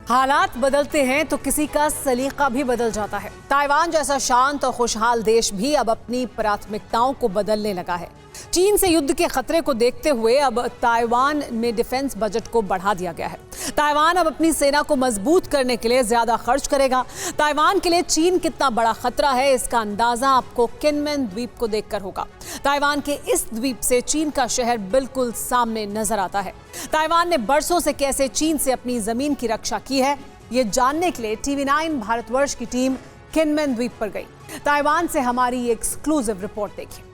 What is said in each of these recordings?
हालात बदलते हैं तो किसी का सलीका भी बदल जाता है। ताइवान जैसा शांत और खुशहाल देश भी अब अपनी प्राथमिकताओं को बदलने लगा है। चीन से युद्ध के खतरे को देखते हुए अब ताइवान में डिफेंस बजट को बढ़ा दिया गया है। ताइवान अब अपनी सेना को मजबूत करने के लिए ज्यादा खर्च करेगा। ताइवान के लिए चीन कितना बड़ा खतरा है, इसका अंदाजा आपको किनमेन द्वीप को देखकर होगा। ताइवान के इस द्वीप से चीन का शहर बिल्कुल सामने नजर आता है। ताइवान ने बरसों से कैसे चीन से अपनी जमीन की रक्षा की है, ये जानने के लिए TV9 भारतवर्ष की टीम किनमेन द्वीप पर गई। ताइवान से हमारी ये एक्सक्लूसिव रिपोर्ट देखिए।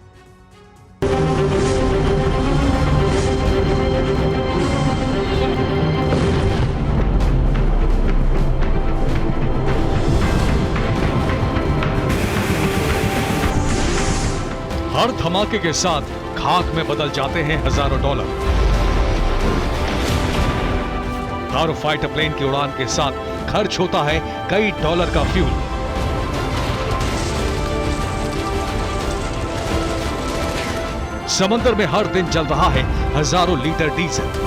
हर धमाके के साथ खाक में बदल जाते हैं हजारों डॉलर। हर फाइटर प्लेन की उड़ान के साथ खर्च होता है कई डॉलर का फ्यूल। समंदर में हर दिन जल रहा है हजारों लीटर डीजल।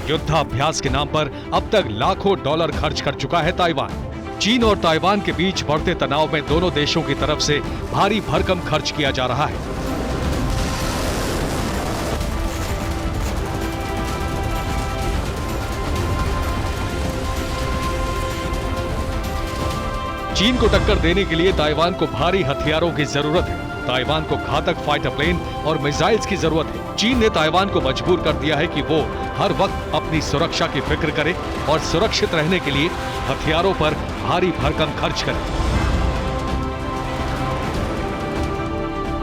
युद्धाभ्यास के नाम पर अब तक लाखों डॉलर खर्च कर चुका है ताइवान। चीन और ताइवान के बीच बढ़ते तनाव में दोनों देशों की तरफ से भारी भरकम खर्च किया जा रहा है। चीन को टक्कर देने के लिए ताइवान को भारी हथियारों की जरूरत है। ताइवान को घातक फाइटर प्लेन और मिसाइल्स की जरूरत है। चीन ने ताइवान को मजबूर कर दिया है कि वो हर वक्त अपनी सुरक्षा की फिक्र करे और सुरक्षित रहने के लिए हथियारों पर भारी भरकम खर्च करे।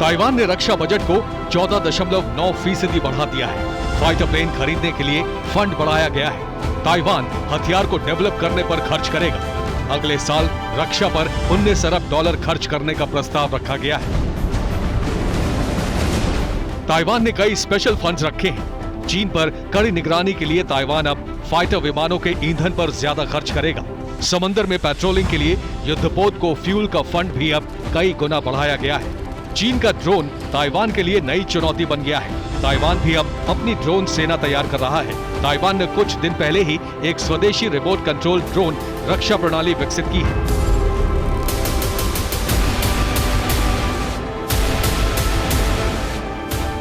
ताइवान ने रक्षा बजट को 14.9% बढ़ा दिया है। फाइटर प्लेन खरीदने के लिए फंड बढ़ाया गया है। ताइवान हथियार को डेवलप करने पर खर्च करेगा। अगले साल रक्षा पर 19 अरब डॉलर खर्च करने का प्रस्ताव रखा गया है। ताइवान ने कई स्पेशल फंड्स रखे हैं। चीन पर कड़ी निगरानी के लिए ताइवान अब फाइटर विमानों के ईंधन पर ज्यादा खर्च करेगा। समंदर में पेट्रोलिंग के लिए युद्धपोत को फ्यूल का फंड भी अब कई गुना बढ़ाया गया है। चीन का ड्रोन ताइवान के लिए नई चुनौती बन गया है। ताइवान भी अब अपनी ड्रोन सेना तैयार कर रहा है। ताइवान ने कुछ दिन पहले ही एक स्वदेशी रिमोट कंट्रोल ड्रोन रक्षा प्रणाली विकसित की है।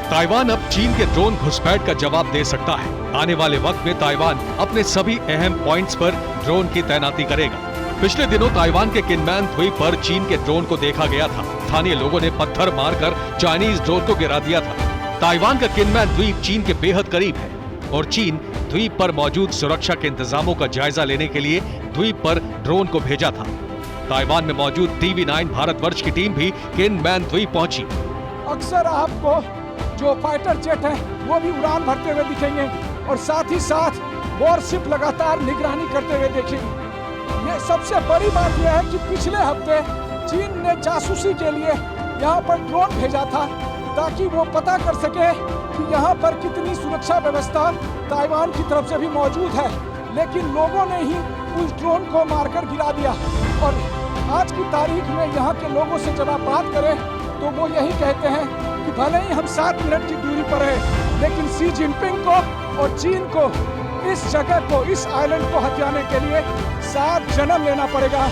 ताइवान अब चीन के ड्रोन घुसपैठ का जवाब दे सकता है। आने वाले वक्त में ताइवान अपने सभी अहम पॉइंट्स पर ड्रोन की तैनाती करेगा। पिछले दिनों ताइवान के किनमेन द्वीप पर चीन के ड्रोन को देखा गया था। स्थानीय लोगों ने पत्थर मारकर चाइनीज ड्रोन को गिरा दिया था। ताइवान का किनमेन द्वीप चीन के बेहद करीब है और चीन द्वीप पर मौजूद सुरक्षा के इंतजामों का जायजा लेने के लिए द्वीप पर ड्रोन को भेजा था। ताइवान में मौजूद TV9 भारतवर्ष की टीम भी किनमेन द्वीप पहुंची। अक्सर आपको जो फाइटर जेट है वो भी उड़ान भरते हुए दिखेंगे और साथ ही साथ वॉरशिप लगातार निगरानी करते हुए देखेंगे। ये सबसे बड़ी बात यह है कि पिछले हफ्ते चीन ने जासूसी के लिए यहाँ पर ड्रोन भेजा था ताकि वो पता कर सके कि यहाँ पर कितनी सुरक्षा व्यवस्था ताइवान की तरफ से भी मौजूद है, लेकिन लोगों ने ही उस ड्रोन को मारकर गिरा दिया। और आज की तारीख में यहाँ के लोगों से जब आप बात करें तो वो यही कहते हैं कि भले ही हम 7 मिनट की दूरी पर हैं, लेकिन शी जिनपिंग को और चीन को इस जगह को, इस आइलैंड को हथियाने के लिए 7 जन्म लेना पड़ेगा।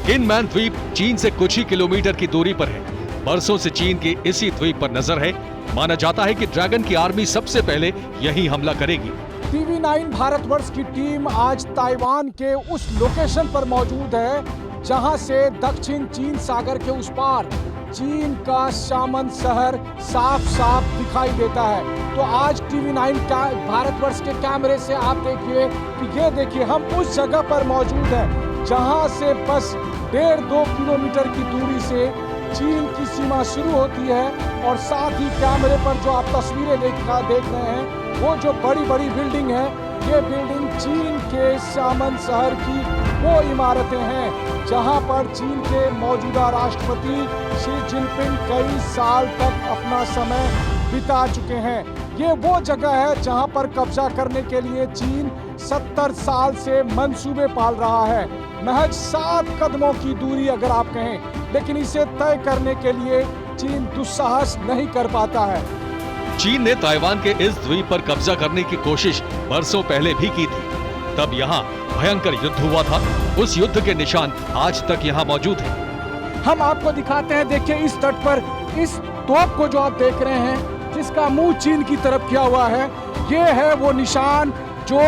किनमेन द्वीप चीन से कुछ ही किलोमीटर की दूरी पर है। बरसों से चीन की इसी द्वीप पर नजर है। माना जाता है कि ड्रैगन की आर्मी सबसे पहले यही हमला करेगी। TV9 भारतवर्ष की टीम आज ताइवान के उस लोकेशन पर मौजूद है जहां से दक्षिण चीन सागर के उस पार चीन का शामन शहर साफ साफ दिखाई देता है। तो आज TV9 का भारतवर्ष के कैमरे से आप देखिए कि ये देखिए हम उस जगह पर मौजूद हैं जहां से बस 1.5-2 किलोमीटर की दूरी से चीन की सीमा शुरू होती है। और साथ ही कैमरे पर जो आप तस्वीरें देख रहे हैं वो जो बड़ी बड़ी बिल्डिंग है, ये बिल्डिंग चीन के शामन शहर की वो इमारतें हैं जहां पर चीन के मौजूदा राष्ट्रपति शी जिनपिंग कई साल तक अपना समय बिता चुके हैं। ये वो जगह है जहां पर कब्जा करने के लिए चीन 70 साल से मंसूबे पाल रहा है। महज 7 कदमों की दूरी अगर आप कहें, लेकिन इसे तय करने के लिए चीन दुस्साहस नहीं कर पाता है। चीन ने ताइवान के इस द्वीप पर कब्जा करने की कोशिश बरसों पहले भी की थी। तब यहाँ भयंकर युद्ध हुआ था। उस युद्ध के निशान आज तक यहाँ मौजूद हैं। हम आपको दिखाते हैं, देखिए इस तट पर इस तोप को जो आप देख रहे हैं, जिसका मुंह चीन की तरफ किया हुआ है, ये है वो निशान जो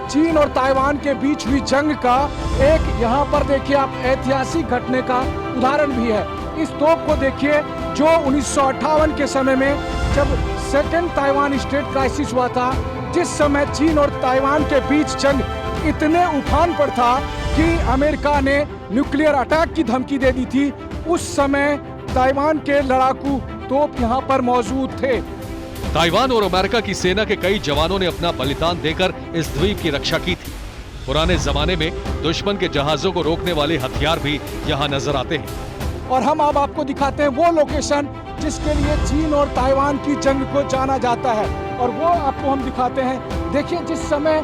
चीन और ताइवान के बीच हुई जंग का एक, यहाँ पर देखिए आप, ऐतिहासिक घटने का उदाहरण भी है। इस तोप को देखिए जो 1958 के समय में जब सेकेंड ताइवान स्टेट क्राइसिस हुआ था, जिस समय चीन और ताइवान के बीच जंग इतने उफान पर था कि अमेरिका ने न्यूक्लियर अटैक की धमकी दे दी थी। उस समय ताइवान के लड़ाकू तोप यहाँ पर मौजूद थे। ताइवान और अमेरिका की सेना के कई जवानों ने अपना बलिदान देकर इस द्वीप की रक्षा की थी। पुराने जमाने में दुश्मन के जहाजों को रोकने वाले हथियार भी यहाँ नजर आते हैं। और हम अब आपको दिखाते हैं वो लोकेशन जिसके लिए चीन और ताइवान की जंग को जाना जाता है, और वो आपको हम दिखाते हैं। देखिए जिस समय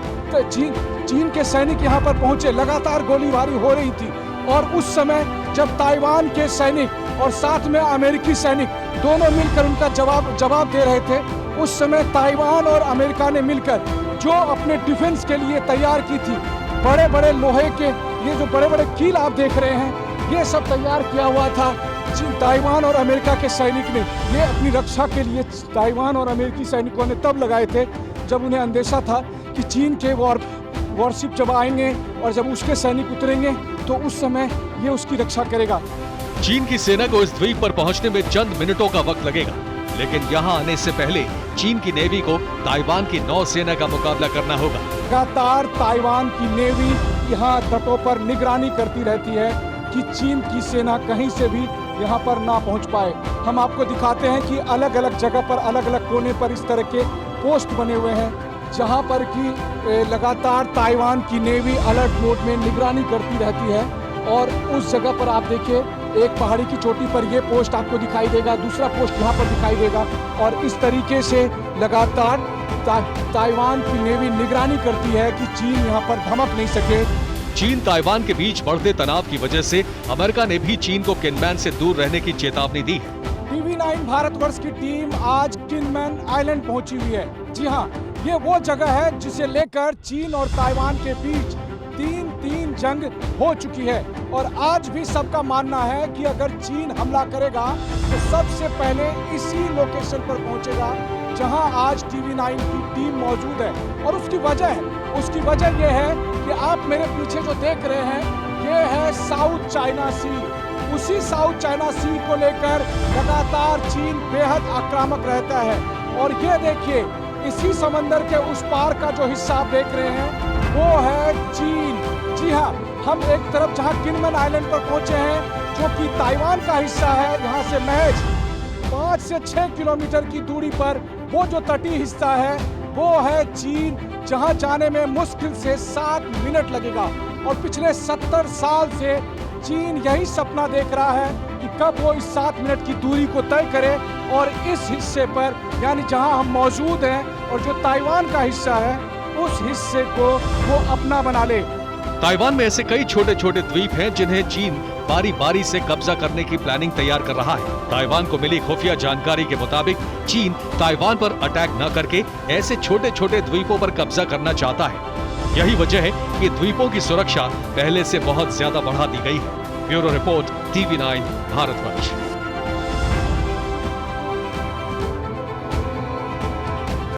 चीन के सैनिक यहाँ पर पहुंचे, लगातार गोलीबारी हो रही थी, और उस समय जब ताइवान के सैनिक और साथ में अमेरिकी सैनिक दोनों मिलकर उनका जवाब दे रहे थे, उस समय ताइवान और अमेरिका ने मिलकर जो अपने डिफेंस के लिए तैयार की थी, बड़े बड़े लोहे के ये जो बड़े बड़े कील आप देख रहे हैं, ये सब तैयार किया हुआ था। ताइवान और अमेरिका के सैनिक ने ये अपनी रक्षा के लिए ताइवान और अमेरिकी सैनिकों ने तब लगाए थे जब उन्हें अंदेशा था कि चीन के वॉरशिप जब आएंगे और जब उसके सैनिक उतरेंगे तो उस समय ये उसकी रक्षा करेगा। चीन की सेना को इस द्वीप पर पहुंचने में चंद मिनटों का वक्त लगेगा, लेकिन यहाँ आने से पहले चीन की नेवी को ताइवान की नौसेना का मुकाबला करना होगा। लगातार ताइवान की नेवी यहाँ तटों पर निगरानी करती रहती है कि चीन की सेना कहीं से भी यहाँ पर ना पहुँच पाए। हम आपको दिखाते हैं कि अलग अलग जगह पर, अलग अलग कोने पर इस तरह के पोस्ट बने हुए हैं, जहाँ पर कि लगातार ताइवान की नेवी अलर्ट मोड में निगरानी करती रहती है। और उस जगह पर आप देखिए, एक पहाड़ी की चोटी पर ये पोस्ट आपको दिखाई देगा, दूसरा पोस्ट यहाँ पर दिखाई देगा, और इस तरीके से लगातार ताइवान की नेवी निगरानी करती है कि चीन यहाँ पर धमक नहीं सके। चीन ताइवान के बीच बढ़ते तनाव की वजह से अमेरिका ने भी चीन को किनमैन से दूर रहने की चेतावनी दी है। TV9 भारतवर्ष की टीम आज किनमैन आइलैंड पहुंची हुई है। जी हाँ, ये वो जगह है जिसे लेकर चीन और ताइवान के बीच तीन जंग हो चुकी है, और आज भी सबका मानना है कि अगर चीन हमला करेगा तो सबसे पहले इसी लोकेशन पर पहुंचेगा जहां आज TV9 की टीम मौजूद है। और उसकी वजह यह है कि आप मेरे पीछे जो देख रहे हैं, ये है साउथ चाइना सी। उसी साउथ चाइना सी को लेकर लगातार चीन बेहद आक्रामक रहता है। और ये देखिए, इसी समंदर के उस पार का जो हिस्सा आप देख रहे हैं, वो है चीन। जी हाँ, हम एक तरफ जहाँ किनमैन आइलैंड पर पहुंचे हैं, जो कि ताइवान का हिस्सा है, यहाँ से महज 5 से 6 किलोमीटर की दूरी पर वो जो तटीय हिस्सा है, वो है चीन, जहाँ जाने में मुश्किल से 7 मिनट लगेगा। और पिछले 70 साल से चीन यही सपना देख रहा है कि कब वो इस 7 मिनट की दूरी को तय करे और इस हिस्से पर, यानी जहां हम मौजूद हैं और जो ताइवान का हिस्सा है, उस हिस्से को वो अपना बना ले। ताइवान में ऐसे कई छोटे छोटे द्वीप हैं जिन्हें चीन बारी बारी से कब्जा करने की प्लानिंग तैयार कर रहा है। ताइवान को मिली खुफिया जानकारी के मुताबिक चीन ताइवान पर अटैक न करके ऐसे छोटे छोटे द्वीपों पर कब्जा करना चाहता है। यही वजह है कि द्वीपों की सुरक्षा पहले से बहुत ज्यादा बढ़ा दी गई है। Bureau report, TV9 Bharatvarsh.